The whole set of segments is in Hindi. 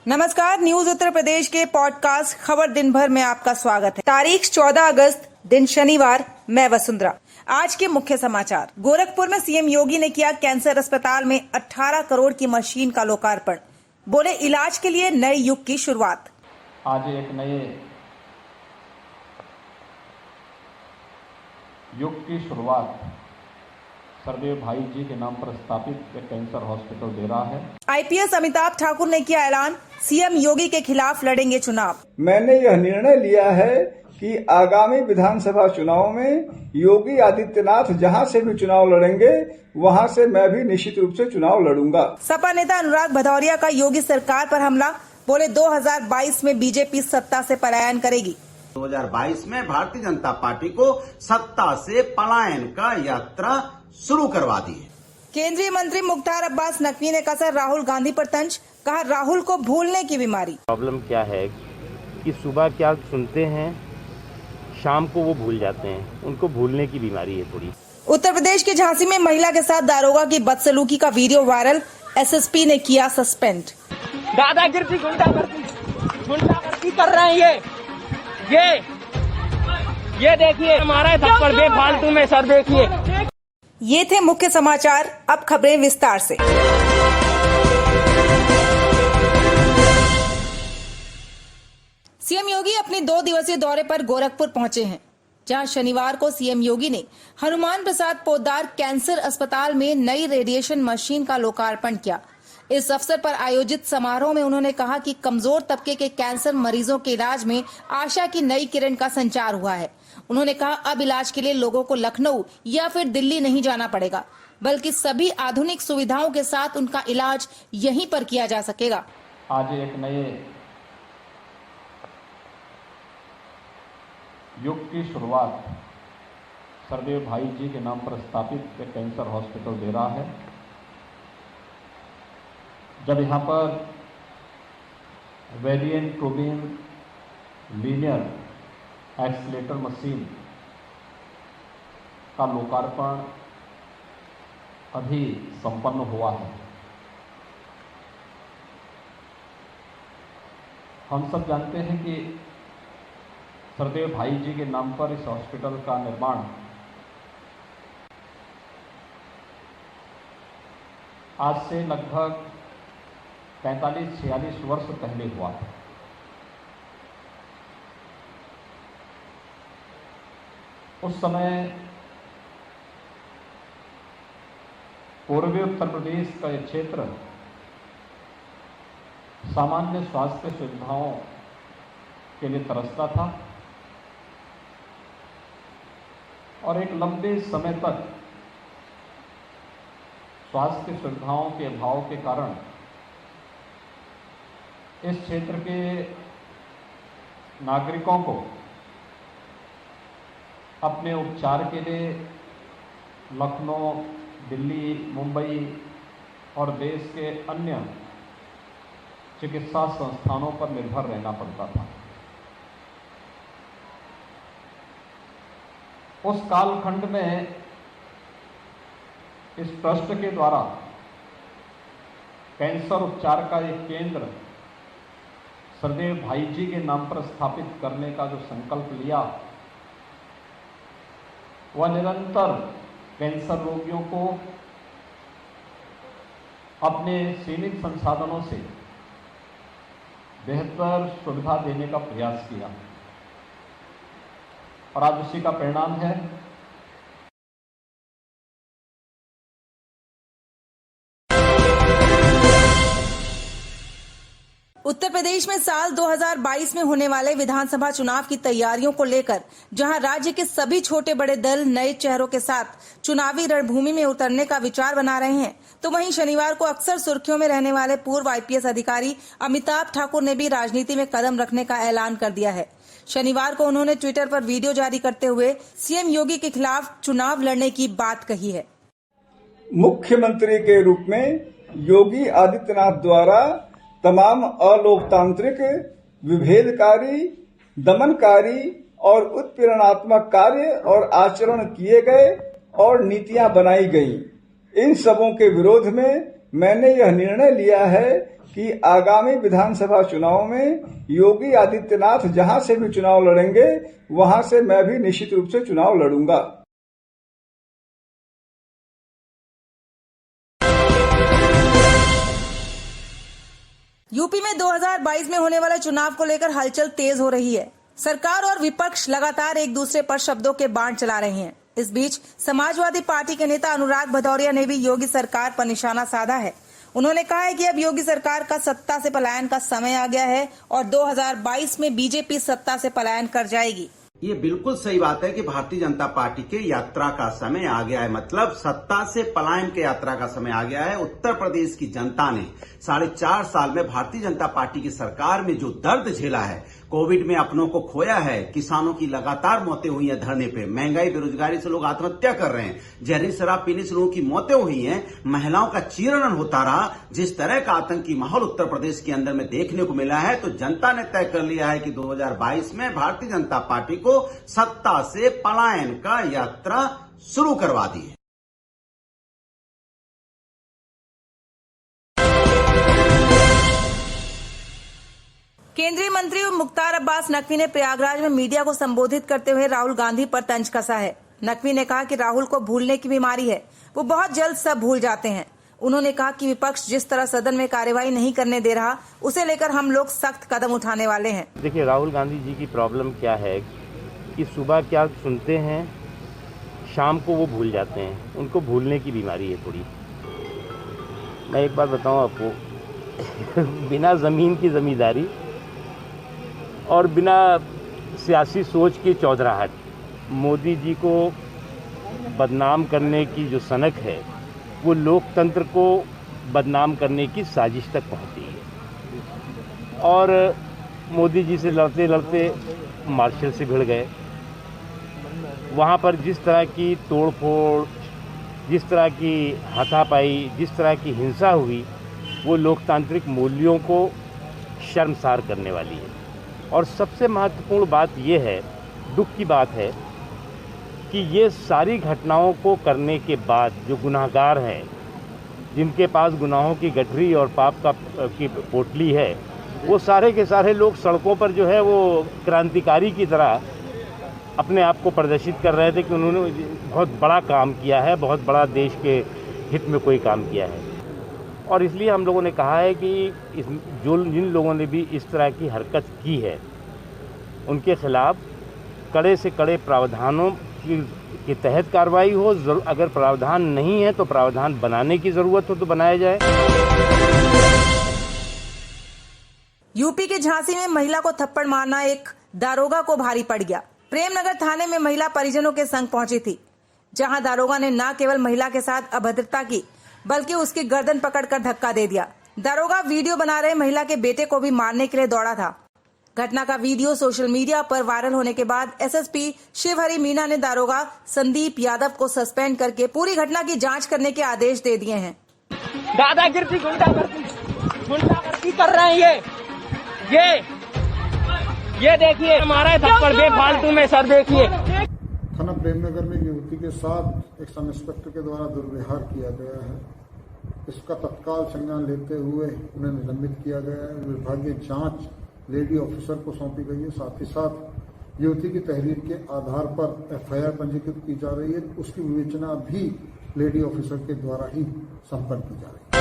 नमस्कार, न्यूज उत्तर प्रदेश के पॉडकास्ट खबर दिन भर में आपका स्वागत है। तारीख 14 अगस्त दिन शनिवार, मैं वसुंधरा। आज के मुख्य समाचार। गोरखपुर में सीएम योगी ने किया कैंसर अस्पताल में 18 करोड़ की मशीन का लोकार्पण। बोले इलाज के लिए नए युग की शुरुआत। आज एक नए युग की शुरुआत सरदेव भाई जी के नाम पर स्थापित एक कैंसर हॉस्पिटल दे रहा है। आईपीएस अमिताभ ठाकुर ने किया ऐलान, सीएम योगी के खिलाफ लड़ेंगे चुनाव। मैंने यह निर्णय लिया है कि आगामी विधानसभा चुनाव में योगी आदित्यनाथ जहां से भी चुनाव लड़ेंगे वहां से मैं भी निश्चित रूप से चुनाव लड़ूंगा। सपा नेता अनुराग भदौरिया का योगी सरकार पर हमला। बोले 2022 में बीजेपी सत्ता से पलायन करेगी। 2022 में भारतीय जनता पार्टी को सत्ता से पलायन का यात्रा शुरू करवा दी है। केंद्रीय मंत्री मुख्तार अब्बास नकवी ने कसा राहुल गांधी पर तंज। कहा राहुल को भूलने की बीमारी। प्रॉब्लम क्या है कि सुबह क्या सुनते हैं, शाम को वो भूल जाते हैं। उनको भूलने की बीमारी है थोड़ी। उत्तर प्रदेश के झांसी में महिला के साथ दारोगा की बदसलूकी का वीडियो वायरल। एसएसपी ने किया सस्पेंड। दादागिरी गुंडागर्दी कर रहे हैं ये देखिए हमारा थप्पड़ बेफालतू में सर। देखिए, ये थे मुख्य समाचार। अब खबरें विस्तार से। सीएम योगी अपने 2 दिवसीय दौरे पर गोरखपुर पहुंचे हैं, जहां शनिवार को सीएम योगी ने हनुमान प्रसाद पोद्दार कैंसर अस्पताल में नई रेडिएशन मशीन का लोकार्पण किया। इस अवसर पर आयोजित समारोह में उन्होंने कहा कि कमजोर तबके के कैंसर मरीजों के इलाज में आशा की नई किरण का संचार हुआ है। उन्होंने कहा अब इलाज के लिए लोगों को लखनऊ या फिर दिल्ली नहीं जाना पड़ेगा, बल्कि सभी आधुनिक सुविधाओं के साथ उनका इलाज यहीं पर किया जा सकेगा। आज एक नए युग की शुरुआत सरदेव भाई जी के नाम पर स्थापित एक कैंसर हॉस्पिटल दे रहा है। जब यहाँ पर वेरिएंट ट्रूबिन लीनियर एक्सीलेटर मशीन का लोकार्पण अभी संपन्न हुआ है। हम सब जानते हैं कि सरदेव भाई जी के नाम पर इस हॉस्पिटल का निर्माण आज से लगभग 45-46 वर्ष पहले हुआ है। उस समय पूर्वी उत्तर प्रदेश का यह क्षेत्र सामान्य स्वास्थ्य सुविधाओं के लिए तरसता था और एक लंबे समय तक स्वास्थ्य सुविधाओं के अभाव के कारण इस क्षेत्र के नागरिकों को अपने उपचार के लिए लखनऊ, दिल्ली, मुंबई और देश के अन्य चिकित्सा संस्थानों पर निर्भर रहना पड़ता था। उस कालखंड में इस ट्रस्ट के द्वारा कैंसर उपचार का एक केंद्र सरदेव भाई जी के नाम पर स्थापित करने का जो संकल्प लिया, वह निरंतर कैंसर रोगियों को अपने सीमित संसाधनों से बेहतर सुविधा देने का प्रयास किया और आज उसी का परिणाम है। उत्तर प्रदेश में साल 2022 में होने वाले विधानसभा चुनाव की तैयारियों को लेकर जहां राज्य के सभी छोटे बड़े दल नए चेहरों के साथ चुनावी रणभूमि में उतरने का विचार बना रहे हैं, तो वहीं शनिवार को अक्सर सुर्खियों में रहने वाले पूर्व आईपीएस अधिकारी अमिताभ ठाकुर ने भी राजनीति में कदम रखने का ऐलान कर दिया है। शनिवार को उन्होंने ट्विटर पर वीडियो जारी करते हुए सीएम योगी के खिलाफ चुनाव लड़ने की बात कही है। मुख्यमंत्री के रूप में योगी आदित्यनाथ द्वारा तमाम अलोकतांत्रिक, विभेदकारी, दमनकारी और उत्पीड़नात्मक कार्य और आचरण किए गए और नीतियां बनाई गई। इन सबों के विरोध में मैंने यह निर्णय लिया है कि आगामी विधानसभा चुनाव में योगी आदित्यनाथ जहां से भी चुनाव लड़ेंगे वहां से मैं भी निश्चित रूप से चुनाव लड़ूंगा। यूपी में 2022 में होने वाले चुनाव को लेकर हलचल तेज हो रही है। सरकार और विपक्ष लगातार एक दूसरे पर शब्दों के बाण चला रहे हैं। इस बीच समाजवादी पार्टी के नेता अनुराग भदौरिया ने भी योगी सरकार पर निशाना साधा है। उन्होंने कहा है कि अब योगी सरकार का सत्ता से पलायन का समय आ गया है और 2022 में बीजेपी सत्ता से पलायन कर जाएगी। ये बिल्कुल सही बात है कि भारतीय जनता पार्टी के यात्रा का समय आ गया है, मतलब सत्ता से पलायन के यात्रा का समय आ गया है। उत्तर प्रदेश की जनता ने 4.5 साल में भारतीय जनता पार्टी की सरकार में जो दर्द झेला है, कोविड में अपनों को खोया है, किसानों की लगातार मौतें हुई हैं धरने पे, महंगाई बेरोजगारी से लोग आत्महत्या कर रहे हैं, जहरीली शराब पीने से लोगों की मौतें हुई हैं, महिलाओं का चीरण होता रहा, जिस तरह का आतंकी माहौल उत्तर प्रदेश के अंदर में देखने को मिला है, तो जनता ने तय कर लिया है कि 2022 में भारतीय जनता पार्टी को सत्ता से पलायन का यात्रा शुरू करवा दी है। केंद्रीय मंत्री मुख्तार अब्बास नकवी ने प्रयागराज में मीडिया को संबोधित करते हुए राहुल गांधी पर तंज कसा है। नकवी ने कहा कि राहुल को भूलने की बीमारी है, वो बहुत जल्द सब भूल जाते हैं। उन्होंने कहा कि विपक्ष जिस तरह सदन में कार्यवाही नहीं करने दे रहा, उसे लेकर हम लोग सख्त कदम उठाने वाले हैं। देखिए, राहुल गांधी जी की प्रॉब्लम क्या है कि सुबह क्या सुनते हैं, शाम को वो भूल जाते हैं। उनको भूलने की बीमारी है थोड़ी। मैं एक बात बताऊं आपको, बिना ज़मीन की ज़मींदारी और बिना सियासी सोच की चौधराहट, मोदी जी को बदनाम करने की जो सनक है, वो लोकतंत्र को बदनाम करने की साजिश तक पहुंची है। और मोदी जी से लड़ते लड़ते मार्शल से भिड़ गए। वहाँ पर जिस तरह की तोड़फोड़, जिस तरह की हाथापाई, जिस तरह की हिंसा हुई, वो लोकतांत्रिक मूल्यों को शर्मसार करने वाली है। और सबसे महत्वपूर्ण बात ये है, दुख की बात है कि ये सारी घटनाओं को करने के बाद जो गुनाहगार हैं, जिनके पास गुनाहों की गठरी और पाप की पोटली है, वो सारे के सारे लोग सड़कों पर जो है वो क्रांतिकारी की तरह अपने आप को प्रदर्शित कर रहे थे कि उन्होंने बहुत बड़ा काम किया है, बहुत बड़ा देश के हित में कोई काम किया है। और इसलिए हम लोगों ने कहा है कि जिन लोगों ने भी इस तरह की हरकत की है, उनके खिलाफ कड़े से कड़े प्रावधानों के तहत कार्रवाई हो। अगर प्रावधान नहीं है तो प्रावधान बनाने की ज़रूरत हो तो बनाया जाए। यूपी के झांसी में महिला को थप्पड़ मारना एक दारोगा को भारी पड़ गया। प्रेमनगर थाने में महिला परिजनों के संग पहुंची थी, जहां दारोगा ने न केवल महिला के साथ अभद्रता की, बल्कि उसकी गर्दन पकड़कर धक्का दे दिया। दारोगा वीडियो बना रहे महिला के बेटे को भी मारने के लिए दौड़ा था। घटना का वीडियो सोशल मीडिया पर वायरल होने के बाद एसएसपी शिवहरी मीना ने दारोगा संदीप यादव को सस्पेंड करके पूरी घटना की जांच करने के आदेश दे दिए हैं। दादागिरी गुंडागर्दी कर रहे हैं ये देखिए हमारा थप्पड़ बेफालतू में सर। देखिए, थाना प्रेमनगर में युवती के साथ एक सब इंस्पेक्टर के द्वारा दुर्व्यवहार किया गया है। इसका तत्काल संज्ञान लेते हुए उन्हें निलंबित किया गया है। विभागीय जांच लेडी ऑफिसर को सौंपी गई है। साथ ही साथ युवती की तहरीर के आधार पर एफआईआर पंजीकृत की जा रही है। उसकी विवेचना भी लेडी ऑफिसर के द्वारा ही संपन्न की जा रही है।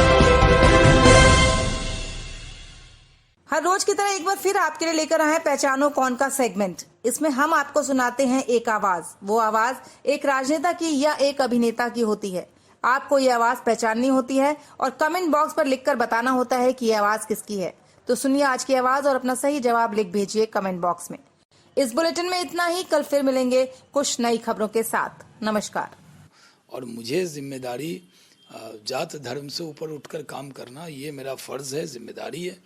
हर रोज की तरह एक बार फिर आपके लिए लेकर आए पहचानो कौन का सेगमेंट। इसमें हम आपको सुनाते हैं एक आवाज। वो आवाज एक राजनेता की या एक अभिनेता की होती है। आपको ये आवाज पहचाननी होती है और कमेंट बॉक्स पर लिखकर बताना होता है कि ये आवाज किसकी है। तो सुनिए आज की आवाज और अपना सही जवाब लिख भेजिए कमेंट बॉक्स में। इस बुलेटिन में इतना ही। कल फिर मिलेंगे कुछ नई खबरों के साथ। नमस्कार। और मुझे जिम्मेदारी जात धर्म से ऊपर उठकर काम करना, ये मेरा फर्ज है, जिम्मेदारी है।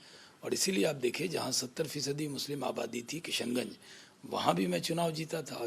और इसीलिए आप देखिए, जहाँ 70% मुस्लिम आबादी थी किशनगंज, वहाँ भी मैं चुनाव जीता था।